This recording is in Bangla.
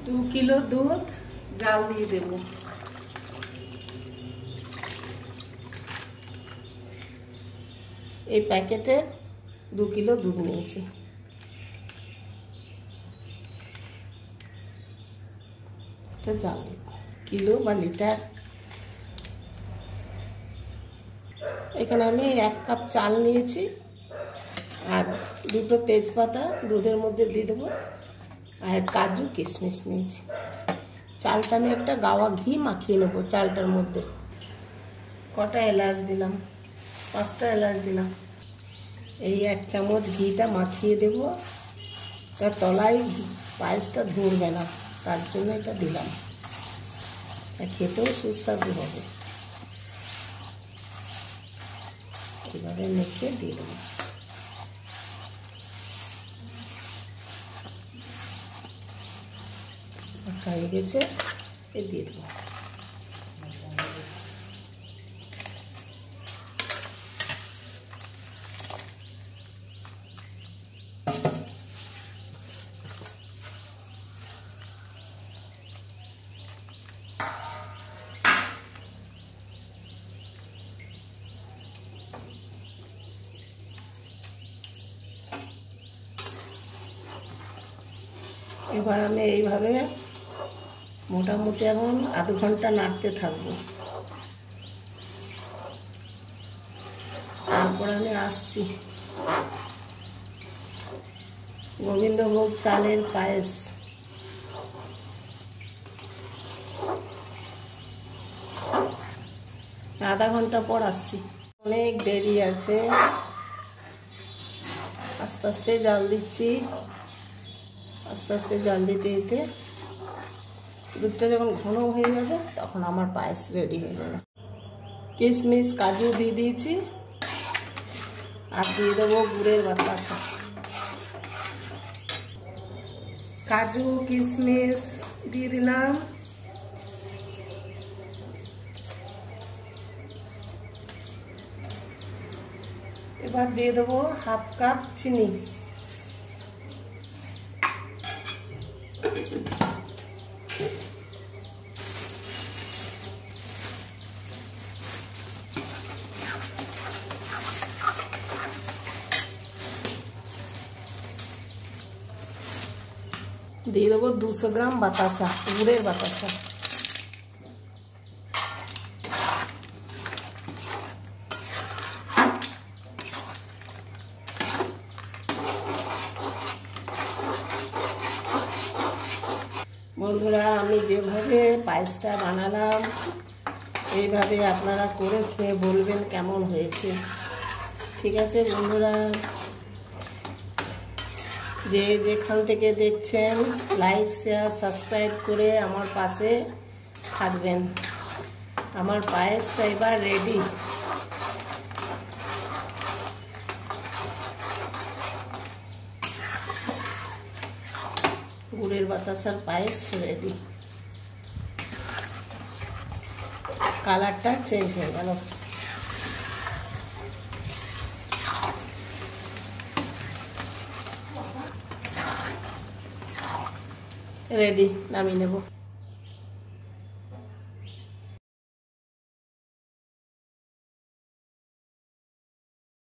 2 কিলো দুধ জাল দিয়ে দেব। এই প্যাকেটে 2 কিলো দুধ নিয়েছি। তো জাল দেব, কিলো বা লিটার। এখানে আমি 1 কাপ চাল নিয়েছি আর 2টো তেজপাতা দুধের মধ্যে দিয়ে দেবো, আর কাজু কিশমিশ নিয়েছি। চালটা আমি একটা গাওয়া ঘি মাখিয়ে নেবো চালটার মধ্যে। কটা এলাচ দিলাম, 5টা এলাচ দিলাম। এই 1 চামচ ঘিটা মাখিয়ে দেব, তার তলায় পায়েসটা ধরবে না, তার জন্য এটা দিলাম। খেতেও সুস্বাদু হবে। এভাবে মেখে দিয়ে দেবো। হয়ে গেছে, দিয়ে দেবো। এবার আমি এইভাবে মোটামুটি এখন আধ ঘন্টা নাড়তে থাকবো। তারপর আমি আসছি। গোবিন্দভোগ চালের পায়েস। আধা ঘন্টা পর আসছি। অনেক দেরি আছে, আস্তে আস্তে জাল দিচ্ছি। আস্তে আস্তে জাল দিতে দিতে দুধটা যখন ঘন হয়ে যাবে তখন আমার পায়েস রেডি হয়ে যাবে। কিশমিশ কাজু দিয়ে দিয়েছি আর দিয়ে দেবো গুড়ের বাতাসা। কাজু কিশমিশ দিয়ে দিলাম, এবার দিয়ে দেবো 1/2 কাপ চিনি। দিয়ে দেবো 200 গ্রাম বাতাসা, গুড়ের বাতাসা। বন্ধুরা, আমি যেভাবে পায়েসটা বানালাম এইভাবে আপনারা করে খেয়ে বলবেন কেমন হয়েছে। ঠিক আছে বন্ধুরা, যে যেখান থেকে দেখছেন লাইক শেয়ার সাবস্ক্রাইব করে আমার পাশে থাকবেন। আমার পায়েসটা এবার রেডি। গুড়ের বাতাসার পায়েস রেডি। কালারটা চেঞ্জ হয়ে গেল। রেডি, নামিয়ে নেব।